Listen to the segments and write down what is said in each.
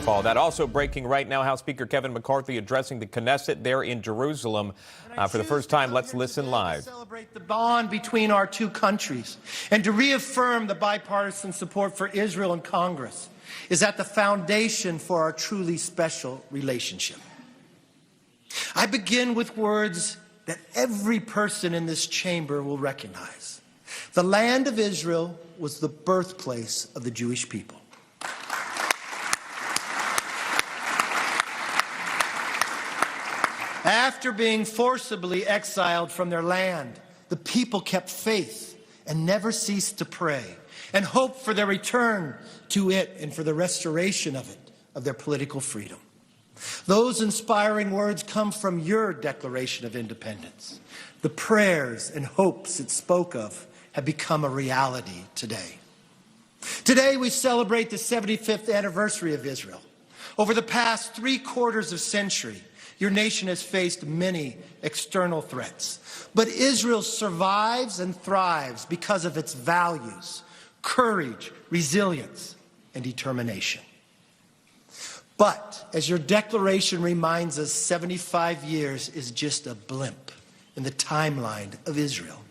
Paul. That also breaking right now, House Speaker Kevin McCarthy addressing the Knesset there in Jerusalem for the first time. Let's listen live. To celebrate the bond between our two countries and to reaffirm the bipartisan support for Israel in Congress is at the foundation for our truly special relationship. I begin with words that every person in this chamber will recognize. The land of Israel was the birthplace of the Jewish people. After being forcibly exiled from their land, the people kept faith and never ceased to pray and hope for their return to it and for the restoration of it, of their political freedom. Those inspiring words come from your Declaration of Independence. The prayers and hopes it spoke of have become a reality today. Today we celebrate the 75th anniversary of Israel. Over the past 3/4 century, your nation has faced many external threats. But Israel survives and thrives because of its values, courage, resilience, and determination. But, as your declaration reminds us, 75 years is just a blimp in the timeline of Israel.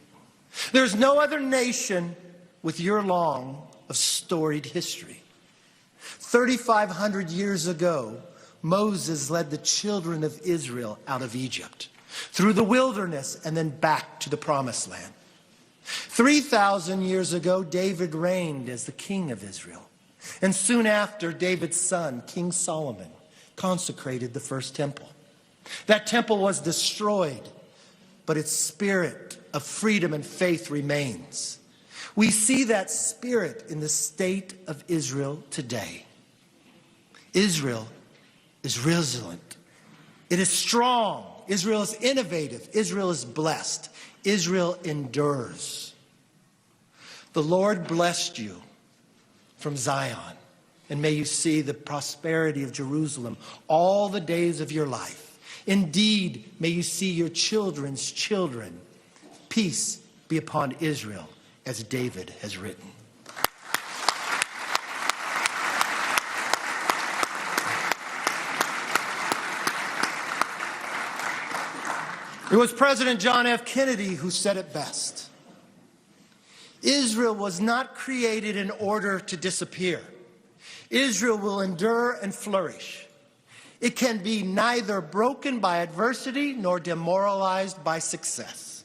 There's no other nation with your long of storied history. 3,500 years ago, Moses led the children of Israel out of Egypt, through the wilderness and then back to the promised land. 3,000 years ago, David reigned as the king of Israel. And soon after, David's son, King Solomon, consecrated the first temple. That temple was destroyed, but its spirit of freedom and faith remains. We see that spirit in the state of Israel today. Israel is resilient. It is strong. Israel is innovative. Israel is blessed. Israel endures. The Lord blessed you from Zion, and may you see the prosperity of Jerusalem all the days of your life. Indeed, may you see your children's children. Peace be upon Israel, as David has written. It was President John F. Kennedy who said it best. Israel was not created in order to disappear. Israel will endure and flourish. It can be neither broken by adversity nor demoralized by success.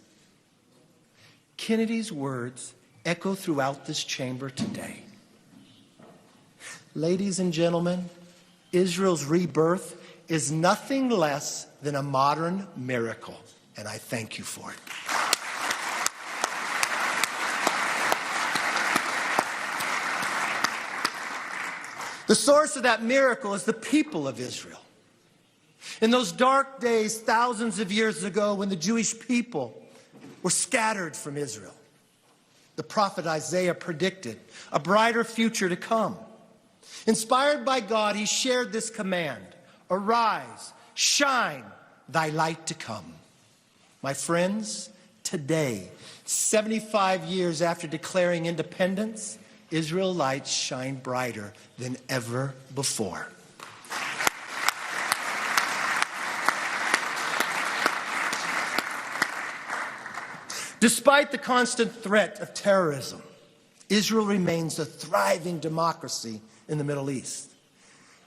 Kennedy's words echo throughout this chamber today. Ladies and gentlemen, Israel's rebirth is nothing less than a modern miracle, and I thank you for it. The source of that miracle is the people of Israel. In those dark days, thousands of years ago, when the Jewish people were scattered from Israel, the prophet Isaiah predicted a brighter future to come. Inspired by God, he shared this command: arise, shine, thy light to come. My friends, today, 75 years after declaring independence, Israel's lights shine brighter than ever before. Despite the constant threat of terrorism, Israel remains a thriving democracy in the Middle East.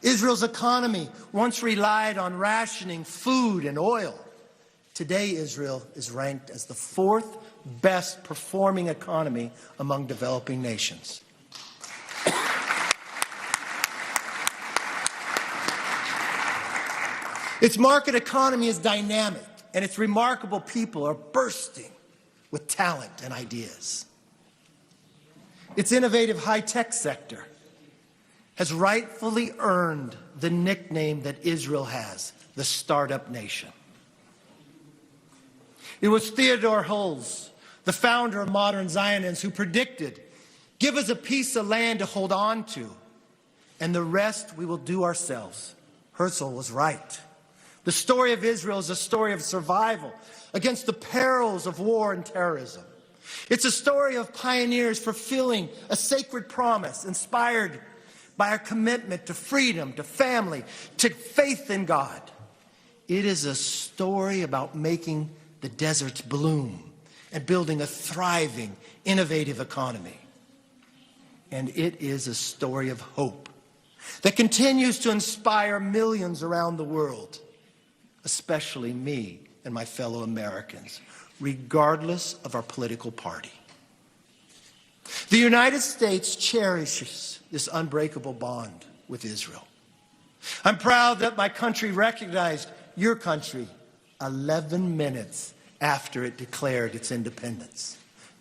Israel's economy once relied on rationing food and oil. Today, Israel is ranked as the 4th best performing economy among developing nations. Its market economy is dynamic, and its remarkable people are bursting with talent and ideas. Its innovative high-tech sector has rightfully earned the nickname that Israel has, the startup nation. It was Theodore Herzl, the founder of modern Zionism, who predicted, "Give us a piece of land to hold on to, and the rest we will do ourselves." Herzl was right. The story of Israel is a story of survival against the perils of war and terrorism. It's a story of pioneers fulfilling a sacred promise inspired by our commitment to freedom, to family, to faith in God. It is a story about making the deserts bloom and building a thriving, innovative economy. And it is a story of hope that continues to inspire millions around the world, especially me and my fellow Americans, regardless of our political party. The United States cherishes this unbreakable bond with Israel. I'm proud that my country recognized your country 11 minutes after it declared its independence,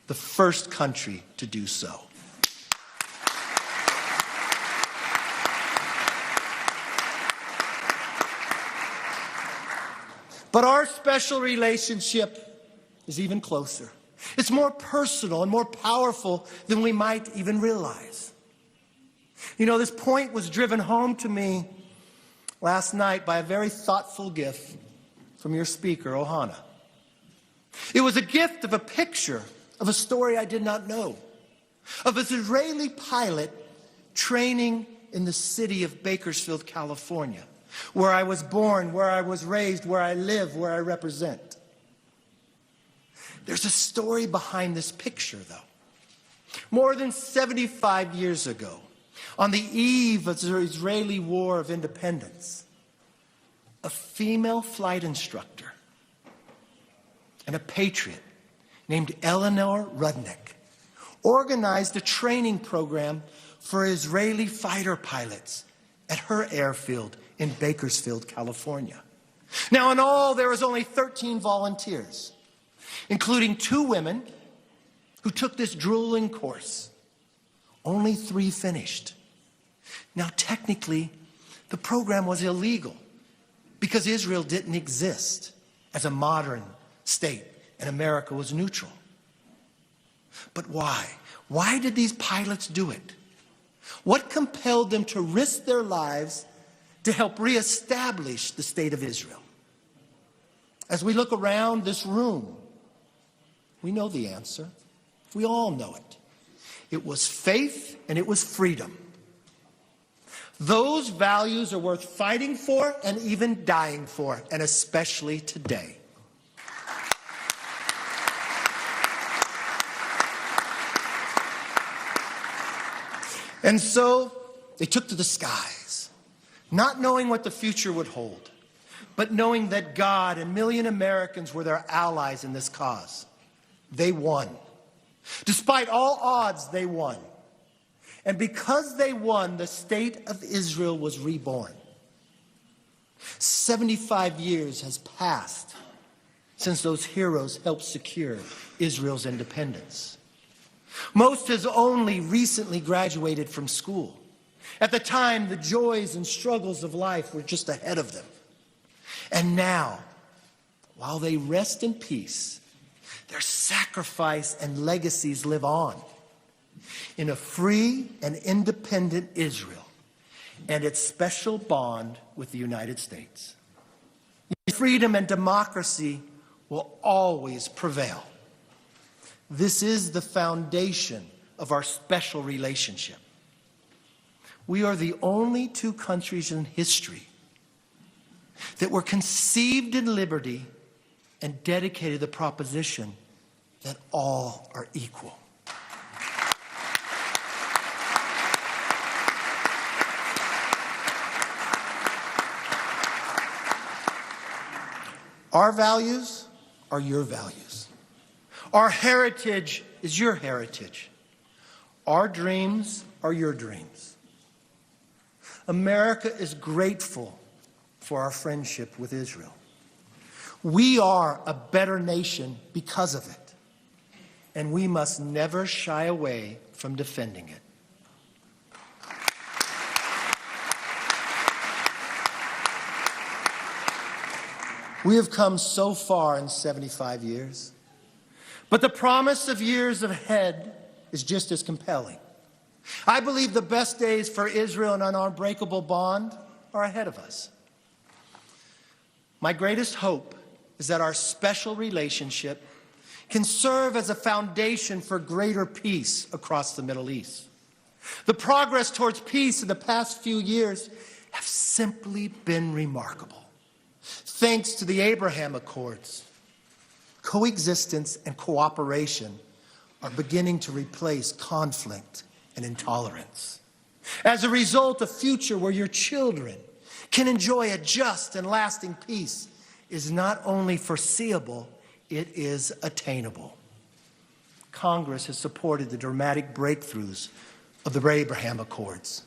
the first country to do so. But our special relationship is even closer. It's more personal and more powerful than we might even realize. You know, this point was driven home to me last night by a very thoughtful gift from your speaker, Ohana. It was a gift of a picture of a story I did not know, of an Israeli pilot training in the city of Bakersfield, California, where I was born, where I was raised, where I live, where I represent. There's a story behind this picture, though. More than 75 years ago, on the eve of the Israeli War of Independence, a female flight instructor and a patriot named Eleanor Rudnick organized a training program for Israeli fighter pilots at her airfield in Bakersfield, California. Now, in all, there was only 13 volunteers, including 2 women who took this grueling course. Only 3 finished. Now, technically, the program was illegal because Israel didn't exist as a modern state and America was neutral. But why? Why did these pilots do it? What compelled them to risk their lives to help reestablish the state of Israel? As we look around this room, we know the answer. We all know it. It was faith and it was freedom. Those values are worth fighting for and even dying for, and especially today. And so they took to the skies, not knowing what the future would hold, but knowing that God and million Americans were their allies in this cause. They won. Despite all odds, they won. And because they won, the state of Israel was reborn. 75 years has passed since those heroes helped secure Israel's independence. Most has only recently graduated from school. At the time, the joys and struggles of life were just ahead of them. And now, while they rest in peace, their sacrifice and legacies live on in a free and independent Israel and its special bond with the United States. Freedom and democracy will always prevail. This is the foundation of our special relationship. We are the only 2 countries in history that were conceived in liberty and dedicated to the proposition that all are equal. Our values are your values. Our heritage is your heritage. Our dreams are your dreams. America is grateful for our friendship with Israel. We are a better nation because of it, and we must never shy away from defending it. We have come so far in 75 years, but the promise of years ahead is just as compelling. I believe the best days for Israel and an unbreakable bond are ahead of us. My greatest hope is that our special relationship can serve as a foundation for greater peace across the Middle East. The progress towards peace in the past few years have simply been remarkable. Thanks to the Abraham Accords, coexistence and cooperation are beginning to replace conflict and intolerance. As a result, a future where your children can enjoy a just and lasting peace is not only foreseeable, it is attainable. Congress has supported the dramatic breakthroughs of the Abraham Accords.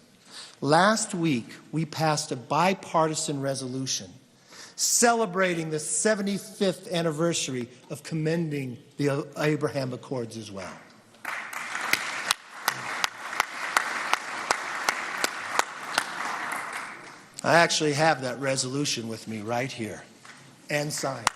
Last week, we passed a bipartisan resolution celebrating the 75th anniversary of commending the Abraham Accords as well. I actually have that resolution with me right here and signed.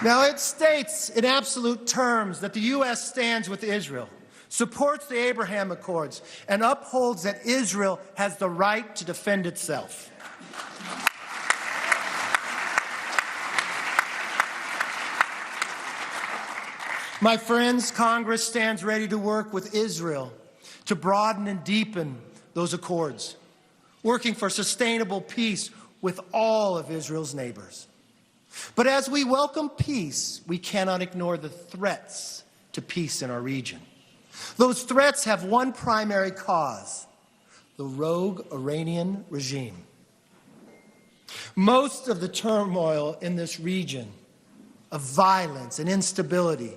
Now, it states in absolute terms that the U.S. stands with Israel, supports the Abraham Accords, and upholds that Israel has the right to defend itself. My friends, Congress stands ready to work with Israel to broaden and deepen those accords, working for sustainable peace with all of Israel's neighbors. But as we welcome peace, we cannot ignore the threats to peace in our region. Those threats have one primary cause: the rogue Iranian regime. Most of the turmoil in this region of violence and instability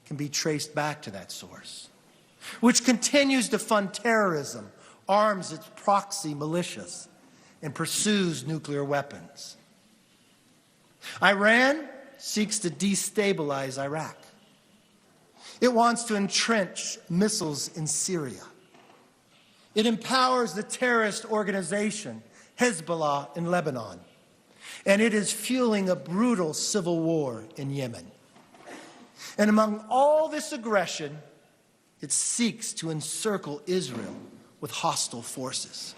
can be traced back to that source, which continues to fund terrorism, arms its proxy militias, and pursues nuclear weapons. Iran seeks to destabilize Iraq. It wants to entrench missiles in Syria. It empowers the terrorist organization Hezbollah in Lebanon. And it is fueling a brutal civil war in Yemen. And among all this aggression, it seeks to encircle Israel with hostile forces.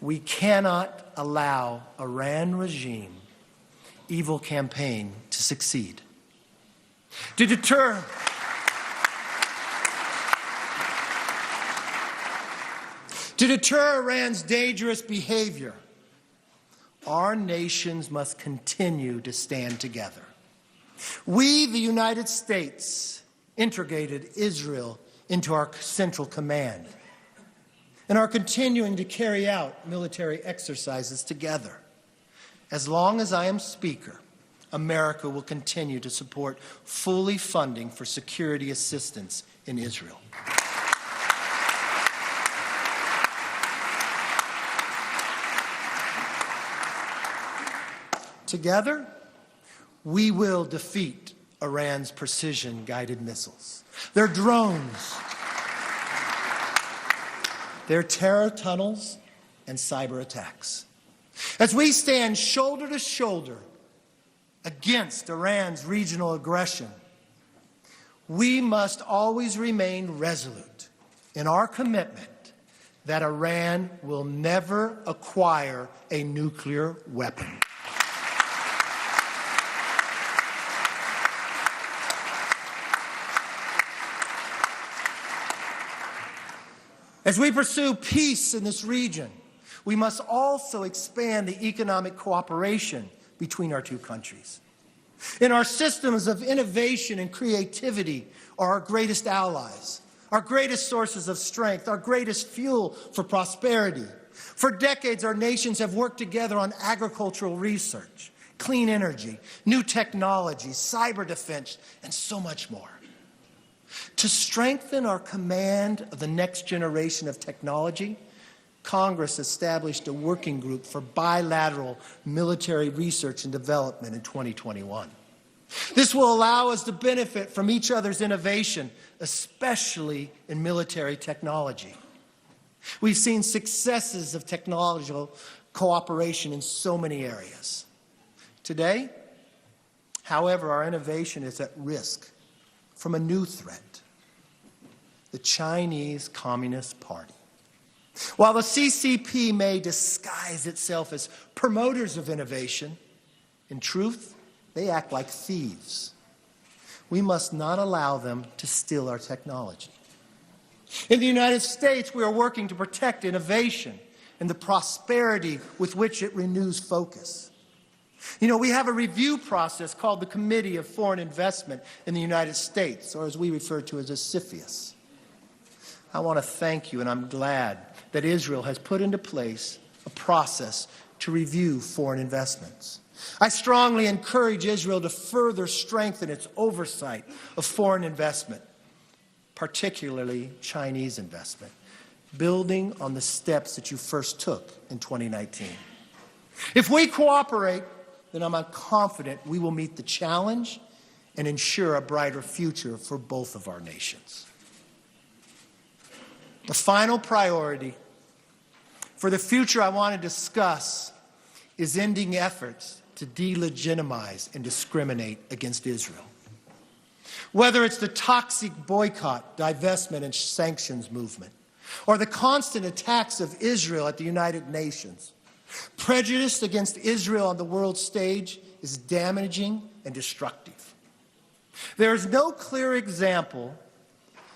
We cannot allow Iran regime evil campaign to succeed. To deter Iran's dangerous behavior, our nations must continue to stand together. We, the United States, integrated Israel into our central command and are continuing to carry out military exercises together. As long as I am Speaker, America will continue to support fully funding for security assistance in Israel. Together, we will defeat Iran's precision-guided missiles, their drones, their terror tunnels, and cyber attacks. As we stand shoulder to shoulder against Iran's regional aggression, we must always remain resolute in our commitment that Iran will never acquire a nuclear weapon. As we pursue peace in this region, we must also expand the economic cooperation between our two countries. In our systems of innovation and creativity are our greatest allies, our greatest sources of strength, our greatest fuel for prosperity. For decades, our nations have worked together on agricultural research, clean energy, new technology, cyber defense, and so much more. To strengthen our command of the next generation of technology, Congress established a working group for bilateral military research and development in 2021. This will allow us to benefit from each other's innovation, especially in military technology. We've seen successes of technological cooperation in so many areas. Today, however, our innovation is at risk from a new threat: the Chinese Communist Party. While the CCP may disguise itself as promoters of innovation, in truth, they act like thieves. We must not allow them to steal our technology. In the United States, we are working to protect innovation and the prosperity with which it renews focus. You know, we have a review process called the Committee of Foreign Investment in the United States, or as we refer to as a CFIUS. I want to thank you, and I'm glad that Israel has put into place a process to review foreign investments. I strongly encourage Israel to further strengthen its oversight of foreign investment, particularly Chinese investment, building on the steps that you first took in 2019. If we cooperate, then I'm confident we will meet the challenge and ensure a brighter future for both of our nations. The final priority for the future I want to discuss is ending efforts to delegitimize and discriminate against Israel. Whether it's the toxic boycott, divestment, and sanctions movement, or the constant attacks of Israel at the United Nations, prejudice against Israel on the world stage is damaging and destructive. There is no clearer example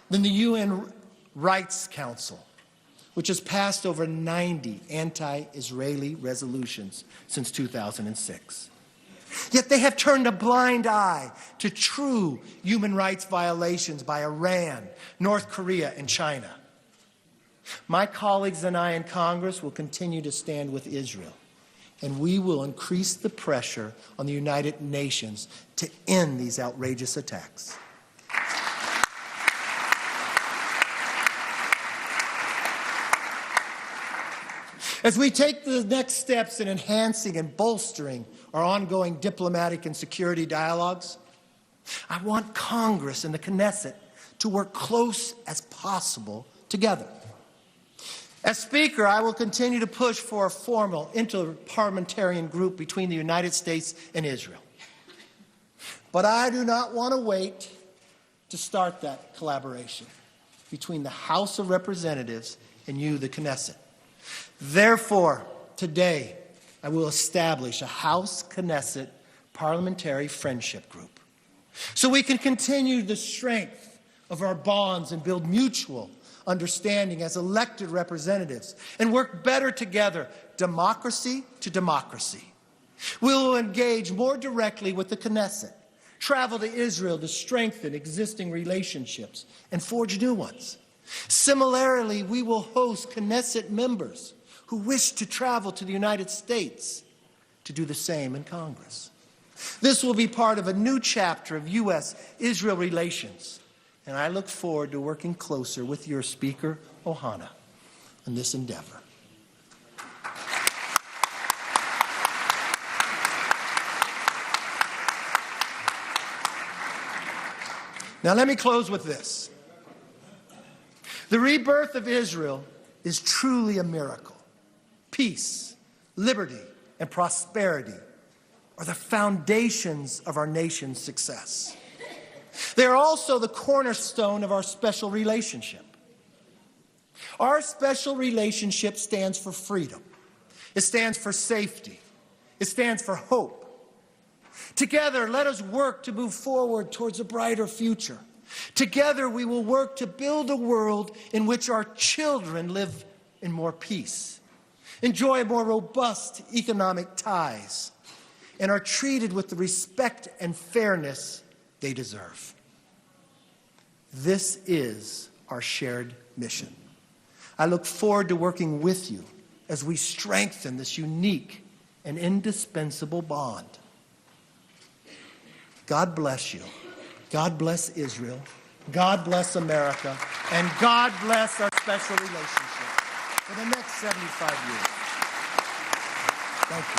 than the UN Rights Council, which has passed over 90 anti-Israeli resolutions since 2006. Yet they have turned a blind eye to true human rights violations by Iran, North Korea, and China. My colleagues and I in Congress will continue to stand with Israel, and we will increase the pressure on the United Nations to end these outrageous attacks. As we take the next steps in enhancing and bolstering our ongoing diplomatic and security dialogues, I want Congress and the Knesset to work close as possible together. As Speaker, I will continue to push for a formal interparliamentarian group between the United States and Israel. But I do not want to wait to start that collaboration between the House of Representatives and you, the Knesset. Therefore, today, I will establish a House-Knesset parliamentary friendship group so we can continue the strength of our bonds and build mutual understanding as elected representatives and work better together, democracy to democracy. We will engage more directly with the Knesset, travel to Israel to strengthen existing relationships and forge new ones. Similarly, we will host Knesset members who wish to travel to the United States to do the same in Congress. This will be part of a new chapter of U.S.-Israel relations, and I look forward to working closer with your Speaker, Ohana, in this endeavor. Now let me close with this. The rebirth of Israel is truly a miracle. Peace, liberty, and prosperity are the foundations of our nation's success. They are also the cornerstone of our special relationship. Our special relationship stands for freedom. It stands for safety. It stands for hope. Together, let us work to move forward towards a brighter future. Together, we will work to build a world in which our children live in more peace, enjoy more robust economic ties, and are treated with the respect and fairness they deserve. This is our shared mission. I look forward to working with you as we strengthen this unique and indispensable bond. God bless you. God bless Israel. God bless America. And God bless our special relationship for the next 75 years. Thank you.